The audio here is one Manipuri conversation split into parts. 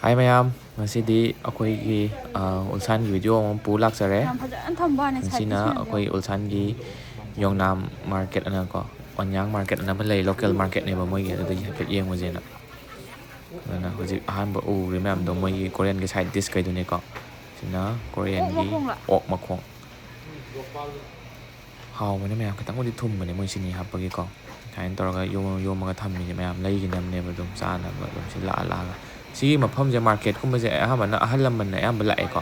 Hi mayam, ngasidi akoigi ulsan gi video among pu laksare. Ngasina akoi ulsan gi Yongnam market ana ko. Onyang market ana balay local market ne ba moy gi adada hafet yeng mo jena. Ana hoji ahan ba u ri mayam do moy gi Korean gi side dish kai du ne ko. Sina Korean gi ok makhong. Haw mo ne mayam katang odi thum mo ne moy sini happa gi ko. Kain toraga yo ma ga thammi ne mayam lay gi nam ne ba dum sa na ba dum sila ala ga. Si mafam je market kumba je ahamana ahal lamban na ayam bala eko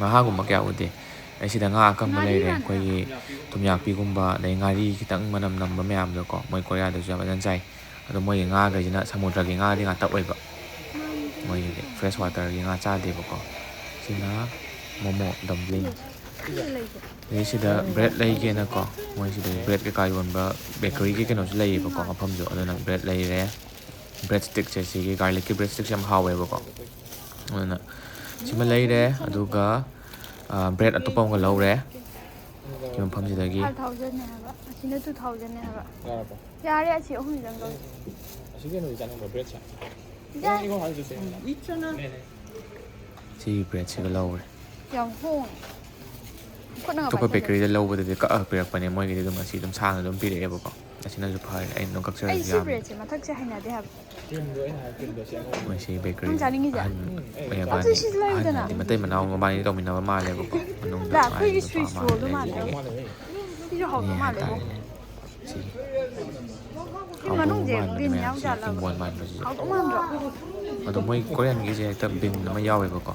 maha gumba kya ude ai sida nga akang ma leire koi gi tumyak pi gumba dai ngari kitang manam namba mayam do ko moi korea da jaba jan chai ado moi nga ga jina samudra gi nga di nga tap oi ba moi fresh water gi nga cha de ba ko sina momo dumpling ai sida bread lay ge na ko moi sida bread ke ka yon ba bakery ge keno lay ba ko mafam jo ado na bread lay re breadstick je si garlic ki breadstick jam hawe ba ko ana sima lay re aduga bread atopa nga law re kim pham ji dagi 5000 ne haba asina 2000 ne haba yare achi ohum jang go asige no jang ba bread cha ya igo ha ju se ichana si bread si law re yang hong topa bakery da law ba de ka pirak pane moi gi dum asi dum sang dum pi re ba ko asina ju phai ai no kak sar ai si ya bread ma thak se haina de haba moi si bakery janingi ja mai ba ni matai manaw ma ba ni to mina ba ma le ba ko nong da da khoi gi sweet roll do ma de ti jo hau do ma le bo si ki manung je bin yang ja la bon man ba ji hau do man do ado moi Korean gi je ta bin ma yawe ba ko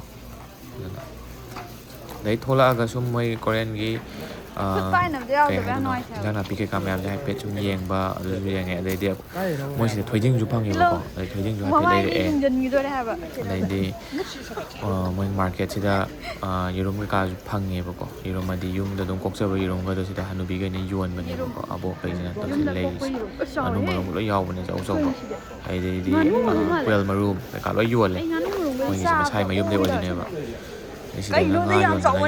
dai thola ga sum moi Korean gi pai nam de yaw de ba noi cha jana pi ke ka mayam jai pe chum yeng ba adu yeng e dai dia moi si thoijing ju phang ye ba ko dai thoijing ju ha pe dai e jin gi do de haba dai di moi market sida yerum ka ju phang ye ba ko yerum adi yum da dum kok cha ba yerum ga do sida hanubi ga ni yuan ba ne ba ko abo pe jana to si lei anu marum lo yaw ba ne jau jau ba ai dai di quail marum ka lo yuan le moi si ma sai ma yum de wa ne ba ai sida nga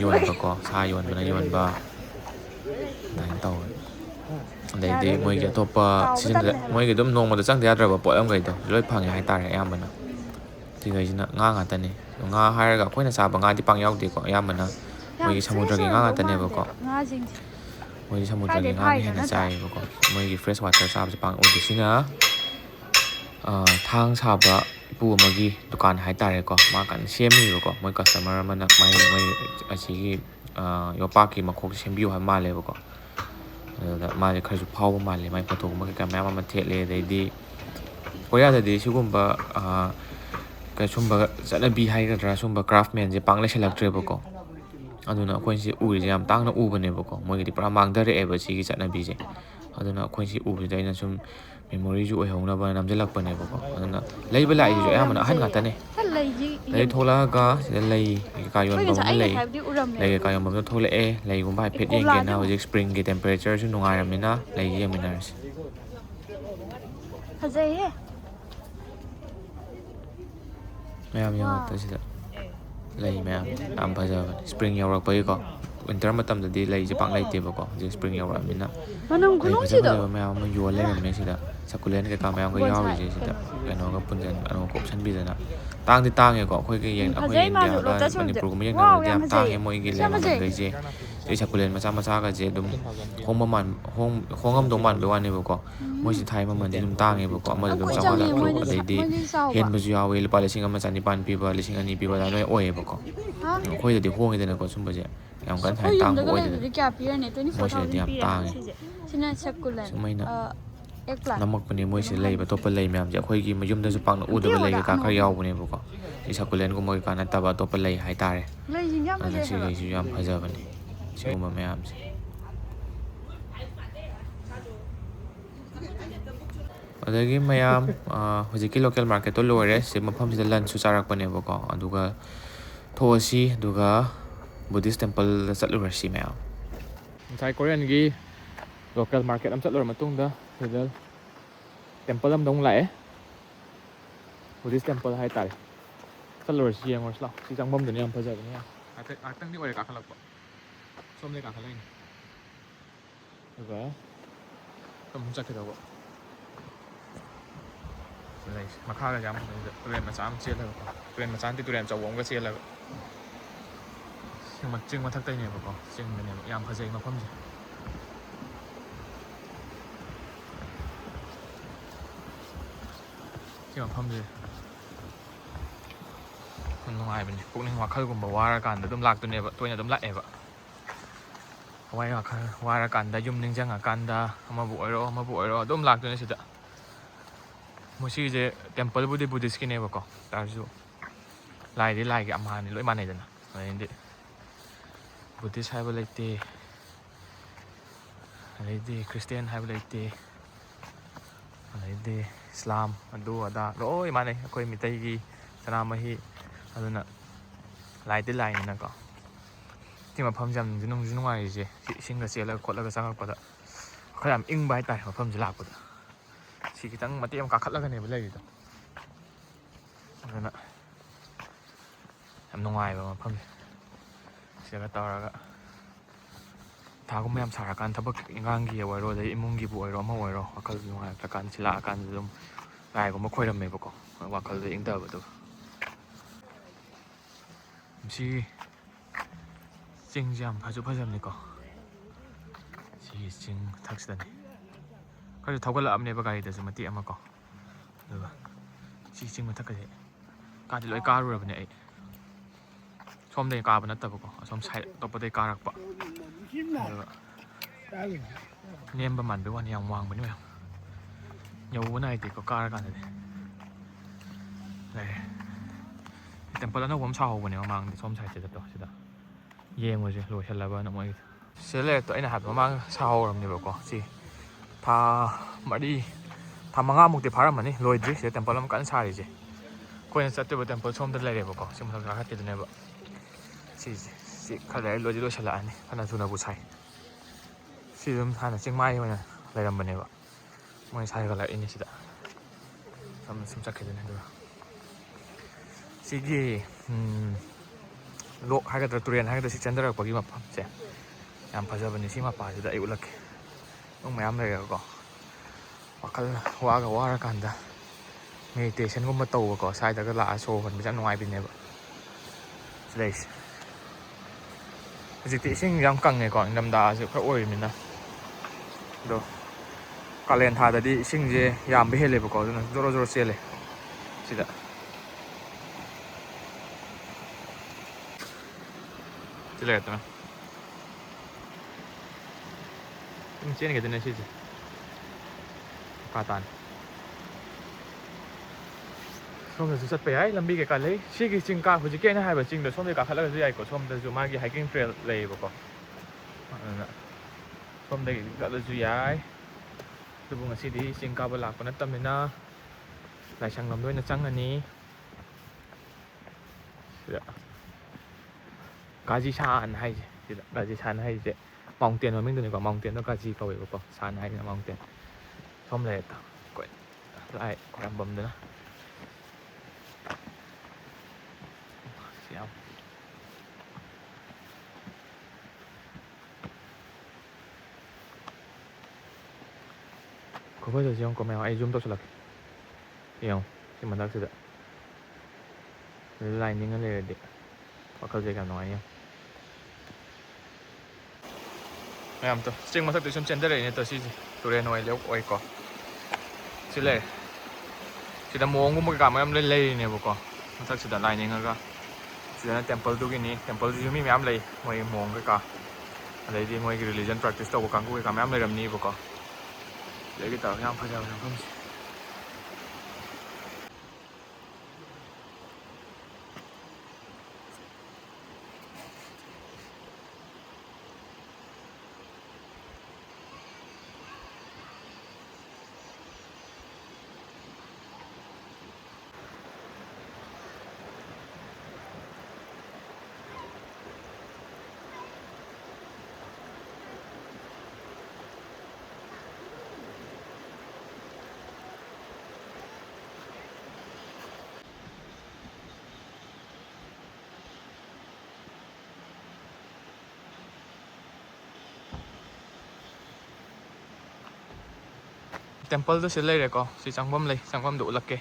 yuan ba ko sa yuan ba na yuan ba dai tau dai di moi ge to pa sin moi ge dum nong ma da chang da ba po am ga do loi phang hai ta re ayam bana ti ga jina nga ta ne nga har ga khoi na sa ba nga di pang yaw de ko ayam bana moi ge samudra ge nga ta ne ba ko nga jing moi ge samudra ge nga ni na chai ba ko moi ge fresh water sa ba pang o de sina thang sa ba pu ma gi dukan hai ta re ko ma kan sem mi ba ko moi customer ma na moi asi gi yo pa ki ma khok sem biu ha ma le ba ko ma je khaju phau ma le mai photo ma ka ma the le dai di korea da di sigumba ka sumba chana bi hai ga dra sumba craftsman je pang le selak tre ba ko aduna khoi si uri je am tang na u bane ba ko moi gi pra mang da re e ba si gi chana bi je aduna khoi si u bi dai na sum memory ju oi hong na ba nam je lak bane ba ko aduna lei ba lai ju ya ma han ga ta ne lei thola ga lei ka yon ba lei ka yon ba thola e lei gum ba phet yeng ge na hojik spring ge temperature su nungai ram na lei ye minars fazai he mayam yaw ta sida lei mayam am bhaja spring yaw rak pai ko winter matam da di lei je pang lai te ba ko je spring yaw ram na manam kunung si do mayam ma yo le ram ne sida sakulen ke ka mayam ga yaw je sida kano ga punjan ano ko option bi da na tang di tang ye ko khoi ke yen akhoi india ga manipur ko yen ga diam tang ye moi gi le ma ga je je sakulen ma cha ga je dum hong ma man hong am dong man be wan ne ba ko moi si thai ma man dum tang ye ba ko ma dum cha ga ko dai di hen ba ju yaw le pa le sing ma chani pan pi ba le sing ani pi ba da noi oi ba ko khoi da di hong de na ko sum ba je yam kan thai tang ko oi de kya pier ne 24000 diam tang sina sakulan namak pani moi se lei ba to pa lei myam je khoi gi mayum da ju pang na u da ba lei ka khar yaw bune ba ko si sakulen ko moi ka na ta ba to pa lei hai ta re lei jing ya ma ana je si lei ju yam phaja bane si ma myam se adagi mayam hojiki local market to lore se mafam si da lunch su charak bane ba ko aduga thoasi aduga Buddhist temple da chatlur si mayam sai Korean gi local market am chatlur matung da sedal temple am dong lại Buddhist temple hai tai chatlur si yang wasla si changbom de yam phaja ne atang ni ore ka khalak ba som le ka khalai ni ga tam chak ke da ba ꯂꯩꯁꯦ ꯃꯈꯥꯒ ꯌꯥꯝ ꯐꯖꯩꯗ ꯇꯨꯔꯦꯟ ꯃꯆꯥ ꯑꯃ ꯆꯦꯜꯂꯒꯀꯣ ꯇꯨꯔꯦꯟ ꯃꯆꯥ ꯅꯠꯇꯦ ꯇꯨꯔꯦꯟ ꯑꯆꯧꯕ ꯑꯃꯒ ꯆꯦꯜꯂꯒ ꯆꯤꯡ ꯃꯊꯛꯇꯩꯅꯦꯕꯀꯣ ꯆꯤꯡꯗꯅꯦꯕ ꯌꯥꯝ ꯐꯖꯩ ꯃꯐꯝꯁꯦ ꯁꯤ ꯃꯐꯝꯁꯦ ꯌꯥꯝ ꯅꯨꯡꯉꯥꯏꯕꯅꯦ ꯄꯨꯛꯅꯤꯡ ꯋꯥꯈꯜꯒꯨꯝꯕ ꯋꯥꯔꯀꯥꯟꯗ ꯑꯗꯨꯝ ꯂꯥꯛꯇꯣꯏꯅꯦꯕ ꯇꯣꯏꯅ ꯑꯗꯨꯝ ꯂꯥꯛꯑꯦꯕ ꯍꯋꯥꯏ ꯋꯥꯈꯜ ꯋꯥꯔꯀꯥꯟꯗ ꯌꯨꯝ ꯅꯤꯡꯁꯤꯡꯉꯀꯥꯟꯗ ꯑꯃꯕꯨ ꯑꯣꯏꯔꯣ ꯑꯗꯨꯝ ꯂꯥꯛꯇꯣꯏꯅꯦ ꯁꯤꯗ ꯃꯁꯤꯁꯦ ꯇꯦꯝꯄꯜꯕꯨꯗꯤ ꯕꯨꯙꯤꯁꯀꯤꯅꯦꯕꯀꯣ ꯇꯥꯔꯁꯨ ꯂꯥꯏꯗꯤ ꯂꯥꯏꯒꯤ ꯑꯝꯍꯥꯅꯤ ꯂꯣꯏ ꯃꯥꯟꯅꯩꯗꯅ ꯑꯗꯩꯗꯤ ꯕꯨꯙꯤꯁ ꯍꯥꯏꯕ ꯂꯩꯇꯦ ꯑꯗꯩꯗꯤ ꯈ꯭ꯔꯤꯁꯇꯦꯟ ꯍꯥꯏꯕ ꯂꯩꯇꯦ ꯑꯗꯩꯗꯤ ꯏꯁꯂꯥꯝ ꯑꯗꯨ ꯑꯗꯥ ꯂꯣꯏ ꯃꯥꯟꯅꯩ ꯑꯩꯈꯣꯏ ꯃꯤꯇꯩꯒꯤ ꯁꯅꯥꯃꯍꯤ ꯑꯗꯨꯅ ꯂꯥꯏꯗꯤ ꯂꯥꯏꯅꯤꯅꯀꯣ ꯁꯤ ꯃꯐꯝꯁꯦ ꯌꯥꯝ ꯅꯨꯡꯁꯨ ꯅꯨꯡꯉꯥꯏꯔꯤꯁꯦ ꯁꯤ ꯏꯁꯤꯡꯒ ꯆꯦꯜꯂꯒ ꯈꯣꯠꯂꯒ ꯆꯪꯉꯛꯄꯗ ꯈꯔ ꯌꯥꯝ ꯏꯪꯕ ꯍꯥꯏꯇꯥꯔꯦ ꯃꯐꯝꯁꯦ ꯂꯥꯛꯄꯗ ꯁꯤ ꯈꯤꯇꯪ ꯃꯇꯦꯛ ꯑꯃ ꯀꯥꯈꯠꯂꯒꯅꯦꯕ ꯂꯩꯔꯤꯗꯣ ꯑꯗꯨꯅ ꯌꯥꯝ ꯅꯨꯡꯉꯥꯏꯕ ꯃꯐꯝꯁꯦ ꯁꯤꯗꯒ ꯇꯧꯔꯒ ꯊꯥꯒꯨꯝꯕ ꯌꯥꯝ ꯁꯥꯔꯀꯥꯟꯗ ꯊꯕꯛ ꯏꯟꯈꯥꯡꯒꯤ ꯑꯣꯏꯔꯣ ꯑꯗꯩ ꯏꯃꯨꯡꯒꯤꯕꯨ ꯑꯣꯏꯔꯣ ꯑꯃ ꯑꯣꯏꯔꯣ ꯋꯥꯈꯜ ꯅꯨꯡꯉꯥꯏꯔꯛꯇ꯭ꯔꯀꯥꯟꯗ ꯁꯤ ꯂꯥꯛꯑꯀꯥꯟꯗ ꯑꯗꯨꯝ ꯂꯥꯏꯒꯨꯝꯕ ꯈꯣꯏꯔꯝꯃꯦꯕꯀꯣ ꯋꯥꯈꯜꯗ ꯏꯪꯊꯕꯗꯣ ꯁꯤ ꯆꯤꯡꯁꯦ ꯌꯥꯝ ꯐꯖꯕꯅꯤꯀꯣ ꯁꯤꯒꯤ ꯆꯤꯡ ꯃꯊꯛꯁꯤꯗꯅꯤ ꯈꯔꯁꯨ ꯊꯧꯒꯠꯂꯛꯑꯕꯅꯦꯕ ꯒꯥꯔꯤꯗꯁꯨ ꯃꯇꯦꯛ ꯑꯃ ꯀꯣ ꯑꯗꯨꯒ ꯁꯤ ꯆꯤꯡ ꯃꯊꯛꯀꯁꯦ ꯀꯥꯗꯤ ꯂꯣꯏ ꯀꯥꯔꯨꯔꯕꯅꯦ ꯑꯩ ꯁꯣꯝꯗꯒꯤ ꯀꯥꯕ ꯅꯠꯇꯕꯀꯣ ꯑꯁꯣꯝ ꯁꯥꯏꯠ ꯑꯇꯣꯞꯄꯗꯒꯤ ꯀꯥꯔꯛꯄ ꯑꯗꯨꯒ ꯅꯦꯝꯕ ꯃꯥꯟꯕꯩ ꯋꯥꯅꯤ ꯌꯥꯝ ꯋꯥꯡꯕꯅꯤ ꯃꯌꯥꯝ ꯌꯧꯕ ꯅꯥꯏꯗꯦꯀꯣ ꯀꯥꯔꯀꯥꯟꯗꯗꯤ ꯂꯩꯔꯦ ꯇꯦꯝꯄꯜ ꯑꯅꯧꯕ ꯑꯃ ꯁꯥꯍꯧꯕꯅꯦ ꯃꯃꯥꯡꯗ ꯁꯣꯝ ꯁꯥꯏꯠꯁꯤꯗ ꯁꯤꯗ ꯌꯦꯡꯉꯨꯁꯦ ꯂꯣꯏꯁꯜꯂꯕꯅ ꯃꯣꯏꯒꯤꯗꯣ ꯁꯤꯗ ꯂꯩꯔꯛꯇꯣ ꯑꯩꯅ ꯍꯥꯏꯕ ꯃꯃꯥꯡ ꯁꯥꯍꯧꯔꯕꯅꯦꯕꯀꯣ ꯁꯤ ꯊꯥ 5-6 ꯐꯥꯔꯝꯃꯅꯤ ꯂꯣꯏꯗ꯭ꯔꯤ ꯁꯤꯗ ꯇꯦꯝꯄꯜ ꯑꯃ ꯀꯟꯅ ꯁꯥꯔꯤꯁꯦ ꯑꯩꯈꯣꯏꯅ ꯆꯠꯇꯣꯏꯕ ꯇꯦꯝꯄꯜ ꯁꯣꯝꯗ ꯂꯩꯔꯦꯕꯀꯣ ꯁꯤ ꯃꯊꯛ ꯀꯥꯈꯠꯈꯤꯗꯣꯏꯅꯦꯕ ꯁꯤ ꯈꯔ ꯂꯩꯔ ꯂꯣꯏꯁꯜꯂꯛꯑꯅꯤ ꯐꯅ ꯊꯨꯅꯕꯨ ꯁꯥꯏ ꯁꯤ ꯑꯗꯨꯝ ꯍꯥꯟꯅ ꯆꯤꯡꯃꯥꯏ ꯑꯣꯏꯅ ꯂꯩꯔꯝꯕꯅꯦꯕ ꯃꯣꯏ ꯁꯥꯒꯠꯂꯛꯏꯅꯦ ꯁꯤꯗ ꯁꯨꯝ ꯆꯠꯈꯤꯗꯣꯏꯅꯦ ꯑꯗꯨꯒ ꯁꯤꯒꯤ ꯂꯣꯛ ꯍꯥꯏꯒꯗ꯭ꯔꯥ ꯇꯨꯔꯦꯟ ꯍꯥꯏꯒꯗ꯭ꯔꯥ ꯁꯤ ꯆꯦꯟꯊꯔꯛꯄꯒꯤ ꯃꯐꯝꯁꯦ ꯌꯥꯝ ꯐꯖꯕꯅꯤ ꯁꯤ ꯃꯄꯥꯁꯤꯗ ꯑꯩ ꯎꯠꯂꯛꯀꯦ ꯅꯨꯡ ꯃꯌꯥꯝ ꯂꯩꯔꯒꯀꯣ ꯋꯥꯈꯜ ꯋꯥꯔꯀꯥꯟꯗ ꯃꯦꯗꯤꯇꯦꯁꯟꯒꯨꯝꯕ ꯇꯧꯕꯀꯣ ꯁ꯭ꯋꯥꯏꯗꯒ ꯂꯥꯛꯑ ꯁꯣꯔ ꯍꯣꯟꯕꯁꯦ ꯌꯥꯝ ꯅꯨꯡꯉꯥꯏꯕꯤꯅꯦꯕ ꯁꯤꯗꯩꯁꯦ ꯍꯧꯖꯤꯛꯇꯤ ꯏꯁꯤꯡ ꯌꯥꯝ ꯀꯪꯉꯦꯀꯣ ꯏꯪꯊꯝꯊꯥꯁꯨ ꯈꯔ ꯑꯣꯏꯔꯤꯕꯅꯤꯅ ꯑꯗꯣ ꯀꯥꯂꯦꯟ ꯊꯥꯗꯗꯤ ꯏꯁꯤꯡꯁꯦ ꯌꯥꯝꯕ ꯍꯦꯜꯂꯦꯕꯀꯣ ꯑꯗꯨꯅ ꯖꯣꯔꯣ ꯆꯦꯜꯂꯦ ꯁꯤꯗ ꯁꯤ ꯂꯩꯔꯛꯇꯅ ꯑꯗꯨꯝ ꯆꯦꯟꯈꯤꯗꯣꯏꯅꯦ ꯁꯤꯁꯦ ꯃꯈꯥ ꯇꯥꯅ ꯁꯣꯝꯗꯁꯨ ꯆꯠꯄ ꯌꯥꯏ ꯂꯝꯕꯤ ꯀꯩꯀꯥ ꯂꯩ ꯁꯤꯒꯤ ꯆꯤꯡ ꯍꯧꯖꯤꯛꯀꯤ ꯑꯩꯅ ꯍꯥꯏꯕ ꯆꯤꯡꯗꯣ ꯁꯣꯝꯗꯒꯤ ꯀꯥꯈꯠꯂꯒꯁꯨ ꯌꯥꯏꯀꯣ ꯁꯣꯝꯗꯁꯨ ꯃꯥꯒꯤ ꯍꯥꯏꯀꯤꯡ ꯇ꯭ꯔꯦꯜ ꯂꯩꯌꯦꯕꯀꯣ ꯑꯗꯨꯅ ꯁꯣꯝꯗꯒꯤ ꯆꯠꯂꯁꯨ ꯌꯥꯏ ꯑꯗꯨꯕꯨ ꯉꯁꯤꯗꯤ ꯆꯤꯡ ꯀꯥꯕ ꯂꯥꯛꯄ ꯅꯠꯇꯕꯅꯤꯅ ꯂꯥꯏꯁꯪ ꯂꯣꯝꯗ ꯑꯣꯏꯅ ꯆꯪꯉꯅꯤ ꯁꯤꯗ ꯒꯥꯖꯤ ꯁꯥꯟ ꯍꯥꯏꯁꯦ ꯁꯤꯗ ꯒꯥꯖꯤ ꯁꯥꯟ ꯍꯥꯏꯁꯦ ꯃꯥꯎꯟꯇꯦꯟ ꯃꯃꯤꯡꯗꯨꯅꯤꯀꯣ ꯃꯥꯎꯟꯇꯦꯟꯗꯣ ꯒꯥꯖꯤ ꯀꯧꯋꯦꯕꯀꯣ ꯁꯥꯟ ꯍꯥꯏꯁꯤꯅ ꯃꯥꯎꯟꯇꯦꯟ ꯁꯣꯝ ꯂꯩꯔꯦꯛꯇꯣ ꯑꯩꯈꯣꯏ ꯂꯥꯏ ꯈꯣꯏꯔꯝꯕꯝꯗꯨꯅ ꯌꯥꯝ ꯈꯨꯐꯖꯁꯤ ꯌꯦꯡꯉꯨꯀꯣ ꯃꯌꯥꯝ ꯑꯩ ꯖꯨꯝ ꯇꯧꯁꯤꯜꯂꯛꯀꯦ ꯌꯦꯡꯉꯨ ꯁꯤ ꯃꯊꯛꯁꯤꯗ ꯂꯥꯏ ꯅꯤꯡꯉ ꯂꯩꯔꯗꯤ ꯋꯥꯈꯜꯁꯦ ꯌꯥꯝ ꯅꯨꯡꯉꯥꯏ ꯌꯦꯡꯉꯨ ꯃꯌꯥꯝ ꯇꯣ ꯆꯤꯡ ꯃꯊꯛꯇ ꯁꯨꯝ ꯆꯦꯟꯊꯔꯛꯏꯅꯦ ꯇꯣ ꯁꯤꯁꯦ ꯇꯨꯔꯦꯟ ꯑꯣꯏꯀꯣ ꯁꯤ ꯂꯩꯔꯦ ꯁꯤꯗ ꯃꯑꯣꯡꯒꯨꯝꯕ ꯀꯩꯀꯥ ꯃꯌꯥꯝ ꯂꯩꯔꯤꯅꯦꯕꯀꯣ ꯃꯊꯛꯁꯤꯗ ꯂꯥꯏ ꯅꯤꯡꯉꯒ ꯁꯤꯗꯅ ꯇꯦꯝꯄꯜꯗꯨꯒꯤꯅꯤ ꯇꯦꯝꯄꯜꯁꯤꯁꯨ ꯃꯤ ꯃꯌꯥꯝ ꯂꯩ ꯃꯣꯏ ꯃꯑꯣꯡ ꯀꯩꯀꯥ ꯑꯗꯩꯗꯤ ꯃꯣꯏꯒꯤ ꯔꯤꯂꯤꯖꯟ ꯄ꯭ꯔꯦꯛꯇꯤꯁ ꯇꯧꯕ ꯀꯥꯡꯕꯨ ꯀꯩꯀꯥ ꯃꯌꯥꯝ ꯂꯩꯔꯝꯅꯤꯕꯀꯣ ꯁꯤꯗꯒꯤ ꯇꯧꯔꯒ ꯌꯥꯝ ꯐꯖꯕꯅꯦ ꯃꯐꯝꯁꯦ ꯇꯦꯝꯄꯜꯗꯨ ꯁꯤ ꯂꯩꯔꯦꯀꯣ ꯁꯤ ꯆꯪꯐꯝ ꯂꯩ ꯆꯪꯐꯝꯗꯣ ꯎꯠꯂꯛꯀꯦ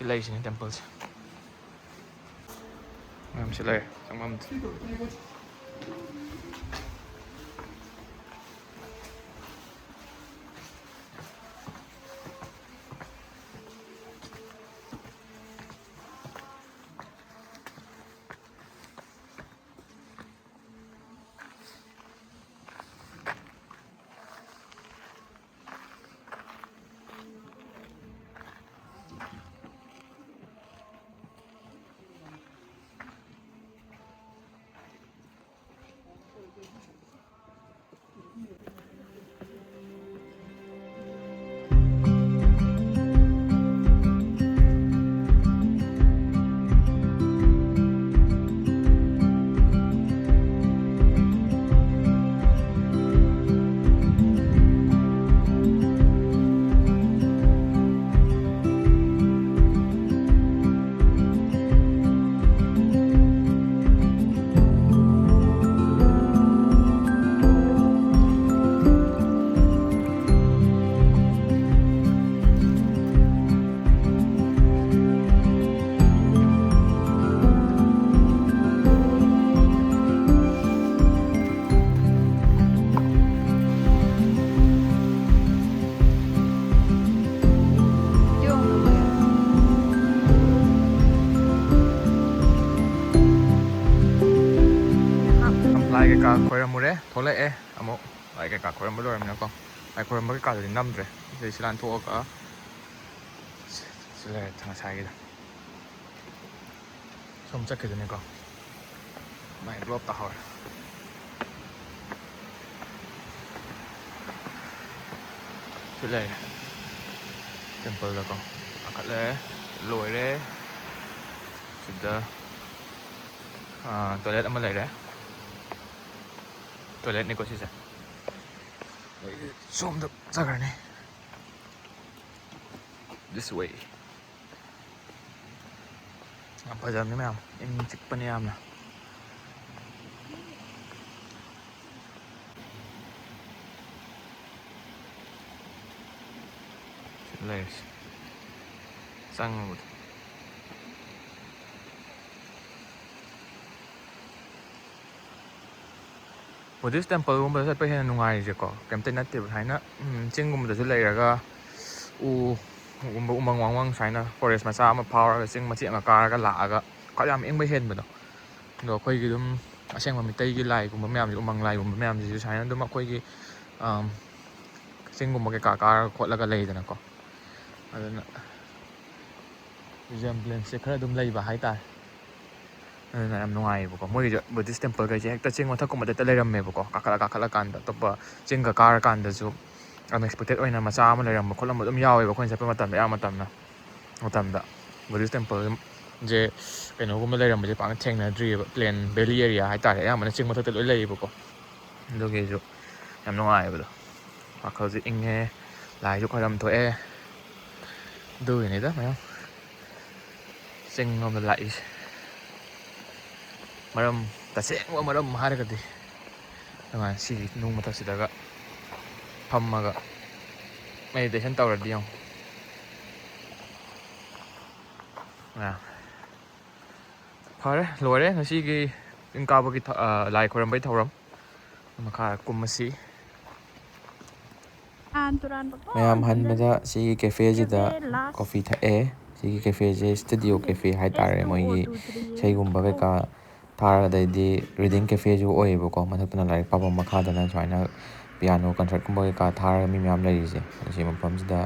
ꯁꯤ ꯂꯩꯁꯤꯅꯤ ꯇꯦꯝꯄꯜꯁꯦ ꯃꯌꯥꯝ ꯁꯤ ꯂꯩꯔꯦ ꯆꯪꯐꯝꯗꯤ ꯂꯥꯏ ꯀꯩꯀꯥ ꯈꯣꯏꯔꯝꯃꯨꯔꯦ ꯊꯣꯛꯂꯛꯑꯦ ꯑꯃꯨꯛ ꯂꯥꯏ ꯀꯩꯀꯥ ꯈꯣꯏꯔꯝꯕ ꯂꯣꯏꯔꯕꯅꯤꯅꯀꯣ ꯂꯥꯏ ꯈꯣꯏꯔꯝꯕ ꯀꯩꯀꯥꯗꯨꯗꯤ ꯅꯝꯗ꯭ꯔꯦ ꯁꯤꯗꯩ ꯁꯤ ꯂꯥꯟꯊꯣꯛꯑꯒ ꯁꯤ ꯂꯩꯔꯦ ꯉꯁꯥꯏꯒꯤꯗꯣ ꯁꯣꯝ ꯆꯠꯈꯤꯗꯨꯅꯤꯀꯣ ꯃꯥꯏ ꯒ꯭ꯂꯣꯞ ꯇꯥꯍꯧꯔꯦ ꯁꯤ ꯂꯩꯔꯦ ꯇꯦꯝꯄꯜꯗꯀꯣ ꯀꯥꯈꯠꯂꯦ ꯂꯣꯏꯔꯦ ꯁꯤꯗ ꯇꯣꯏꯂꯦꯠ ꯑꯃ ꯂꯩꯔꯦ ꯇꯣꯏꯂꯦꯠꯅꯤꯀꯣ ꯁꯤꯁꯦ ꯁꯣꯝꯗ ꯆꯠꯈ꯭ꯔꯅꯤ ꯗꯤꯁ ꯋꯦ ꯌꯥꯝ ꯐꯖꯕꯅꯤ ꯃꯌꯥꯝ ꯏꯪ ꯆꯤꯛꯄꯅꯤ ꯌꯥꯝꯅ ꯂꯩꯔꯤꯁꯦ ꯆꯪꯉꯨꯕꯗꯣ ꯕꯨꯙꯤꯁ ꯇꯦꯝꯄꯜꯒꯨꯝꯕꯗ ꯆꯠꯄ ꯍꯦꯟꯅ ꯅꯨꯡꯉꯥꯏꯔꯤꯁꯦꯀꯣ ꯀꯩꯝꯇ ꯅꯠꯇꯦꯕ ꯁꯨꯃꯥꯏꯅ ꯆꯤꯡꯒꯨꯝꯕꯗꯁꯨ ꯂꯩꯔꯒ ꯎꯒꯨꯝꯕ ꯎꯃꯪ ꯋꯥꯃꯪ ꯁꯨꯃꯥꯏꯅ ꯐꯣꯔꯦꯁ ꯃꯆꯥ ꯑꯃ ꯐꯥꯎꯔꯒ ꯆꯤꯡ ꯃꯆꯦꯠ ꯑꯃ ꯀꯥꯔꯒ ꯂꯥꯛꯑꯒ ꯈ꯭ꯋꯥꯏ ꯌꯥꯝ ꯏꯪꯕ ꯍꯦꯟꯕꯗꯣ ꯑꯗꯣ ꯑꯩꯈꯣꯏꯒꯤ ꯑꯗꯨꯝ ꯑꯁꯦꯡꯕ ꯃꯤꯇꯩꯒꯤ ꯂꯥꯏꯒꯨꯝꯕ ꯃꯌꯥꯝꯁꯦ ꯎꯃꯪ ꯂꯥꯏꯒꯨꯝꯕ ꯃꯌꯥꯝꯁꯤꯁꯨ ꯁꯨꯃꯥꯏꯅ ꯑꯗꯨꯝ ꯑꯩꯈꯣꯏꯒꯤ ꯆꯤꯡꯒꯨꯝꯕ ꯀꯩꯀꯥ ꯀꯥꯔꯒ ꯈꯣꯠꯂꯒ ꯂꯩꯗꯅꯀꯣ ꯑꯗꯨꯅ ꯔꯤꯖꯦꯝꯕ꯭ꯂꯦꯟꯁꯁꯦ ꯈꯔ ꯑꯗꯨꯝ ꯂꯩꯕ ꯍꯥꯏꯇꯥꯔꯦ ꯑꯗꯨꯅ ꯌꯥꯝ ꯅꯨꯡꯉꯥꯏꯌꯦꯕꯀꯣ ꯃꯣꯏꯒꯤꯁꯨ ꯕꯨꯙꯤꯁ ꯇꯦꯝꯄꯜꯈꯩꯁꯦ ꯍꯦꯛꯇ ꯆꯤꯡ ꯃꯊꯛꯀꯨꯝꯕꯗ ꯍꯦꯛꯇ ꯂꯩꯔꯝꯃꯦꯕꯀꯣ ꯀꯥꯈꯠꯂꯀꯥꯟꯗ ꯑꯇꯣꯞꯄ ꯆꯤꯡꯒ ꯀꯥꯔꯀꯥꯟꯗꯁꯨ ꯑꯟꯑꯦꯛꯁꯄꯦꯛꯇꯦꯠ ꯑꯣꯏꯅ ꯃꯆꯥ ꯑꯃ ꯂꯩꯔꯝꯕ ꯈꯣꯠꯂꯝꯕ ꯑꯗꯨꯝ ꯌꯥꯎꯋꯦꯕ ꯑꯩꯈꯣꯏꯅ ꯆꯠꯄ ꯃꯇꯝꯗ ꯑꯌꯥꯝꯕ ꯃꯇꯝꯗ ꯕꯨꯙꯤꯁ ꯇꯦꯝꯄꯜꯁꯦ ꯀꯩꯅꯣꯒꯨꯝꯕ ꯂꯩꯔꯝꯕꯁꯦ ꯄꯥꯛꯅ ꯊꯦꯡꯅꯗ꯭ꯔꯤꯑꯕ ꯄ꯭ꯂꯦꯟ ꯚꯦꯂꯤ ꯑꯦꯔꯤꯌꯥ ꯍꯥꯏꯇꯥꯔꯦ ꯑꯌꯥꯝꯕꯅ ꯆꯤꯡ ꯃꯊꯛꯇ ꯂꯣꯏ ꯂꯩꯌꯦꯕꯀꯣ ꯑꯗꯨꯒꯤꯁꯨ ꯌꯥꯝ ꯅꯨꯡꯉꯥꯏꯕꯗꯣ ꯋꯥꯈꯜꯁꯦ ꯏꯪꯉꯦ ꯂꯥꯏꯁꯨ ꯈꯣꯏꯔꯝ ꯊꯣꯛꯑꯦ ꯑꯗꯨꯒꯤꯅꯤꯗ ꯃꯌꯥꯝ ꯆꯤꯡ ꯂꯣꯝꯗ ꯂꯥꯛꯏꯁꯦ ꯃꯔꯝ ꯇꯁꯦꯡꯕ ꯃꯔꯝ ꯍꯥꯏꯔꯒꯗꯤ ꯅꯨꯡꯉꯥꯏ ꯁꯤꯒꯤ ꯅꯨꯡ ꯃꯊꯛꯁꯤꯗꯒ ꯐꯝꯃꯒ ꯃꯦꯗꯤꯇꯦꯁꯟ ꯇꯧꯔꯗꯤ ꯌꯦꯡꯉꯨ ꯐꯔꯦ ꯂꯣꯏꯔꯦ ꯉꯁꯤꯒꯤ ꯆꯤꯡ ꯀꯥꯕꯒꯤ ꯂꯥꯏ ꯈꯣꯏꯔꯝꯕꯒꯤ ꯊꯧꯔꯝ ꯃꯈꯥ ꯀꯨꯝꯃꯁꯤ ꯃꯌꯥꯝ ꯍꯟꯕꯗ ꯁꯤꯒꯤ ꯀꯦꯐꯦꯁꯤꯗ ꯀꯣꯐꯤ ꯊꯛꯑꯦ ꯁꯤꯒꯤ ꯀꯦꯐꯦꯁꯦ ꯏꯁꯇꯨꯗꯤꯑꯣ ꯀꯦꯐꯦ ꯍꯥꯏꯇꯥꯔꯦ ꯃꯣꯏꯒꯤ ꯏꯁꯩꯒꯨꯝꯕ ꯀꯩꯀꯥ ꯊꯥꯔꯒꯗꯩꯗꯤ ꯔꯤꯗꯤꯡ ꯀꯦꯐꯦꯁꯨ ꯑꯣꯏꯌꯦꯕꯀꯣ ꯃꯊꯛꯇꯅ ꯂꯥꯏꯔꯤꯛ ꯄꯥꯐꯝ ꯃꯈꯥꯗꯅ ꯁꯨꯃꯥꯏꯅ ꯄꯤꯌꯥꯅꯣ ꯀꯟꯁꯔꯠꯀꯨꯝꯕ ꯀꯩꯀꯥ ꯊꯥꯔꯒ ꯃꯤ ꯃꯌꯥꯝ ꯂꯩꯔꯤꯁꯦ ꯑꯁꯤ ꯃꯐꯝꯁꯤꯗ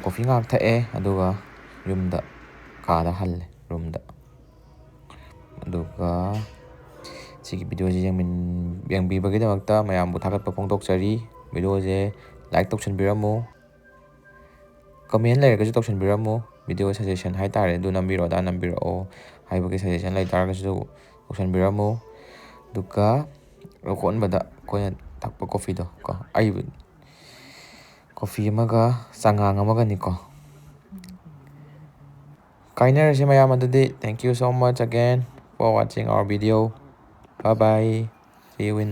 ꯀꯣꯐꯤ ꯉꯥꯏꯍꯥꯛ ꯊꯛꯑꯦ ꯑꯗꯨꯒ ꯌꯨꯝꯗ ꯀꯥꯗ ꯍꯜꯂꯦ ꯔꯨꯝꯗ ꯑꯗꯨꯒ ꯁꯤꯒꯤ ꯚꯤꯗꯤꯑꯣꯁꯦ ꯌꯦꯡꯕꯤꯕꯒꯤꯗꯃꯛꯇ ꯃꯌꯥꯝꯕꯨ ꯊꯥꯒꯠꯄ ꯐꯣꯡꯗꯣꯛꯆꯔꯤ ꯚꯤꯗꯤꯑꯣꯁꯦ ꯂꯥꯏꯛ ꯇꯧꯁꯟꯕꯤꯔꯝꯃꯨ ꯀꯃꯦꯟ ꯂꯩꯔꯒꯁꯨ ꯇꯧꯁꯟꯕꯤꯔꯝꯃꯨ ꯚꯤꯗꯤꯑꯣ ꯁꯖꯦꯁꯟ ꯍꯥꯏꯇꯥꯔꯦ ꯑꯗꯨ ꯅꯝꯕꯤꯔꯛꯑꯣ ꯑꯗꯥ ꯅꯝꯕꯤꯔꯛꯑꯣ ꯍꯥꯏꯕꯒꯤ ꯁꯖꯦꯁꯟ ꯂꯩꯇꯥꯔꯒꯁꯨ ꯇꯧꯁꯟꯕꯤꯔꯝꯃꯨ ꯑꯗꯨꯒ ꯑꯀꯣꯟꯕꯗ ꯑꯩꯈꯣꯏꯅ ꯊꯛꯄ ꯀꯣꯐꯤꯗꯣ ꯀꯣ ꯀꯣꯐꯤ ꯑꯃꯒ ꯆꯉꯥꯡ ꯑꯃꯒꯅꯤꯀꯣ ꯀꯥꯏꯅꯔꯁꯤ ꯃꯌꯥꯝ ꯑꯗꯨꯗꯤ thank you so much again for watching our video. Bye bye. See you in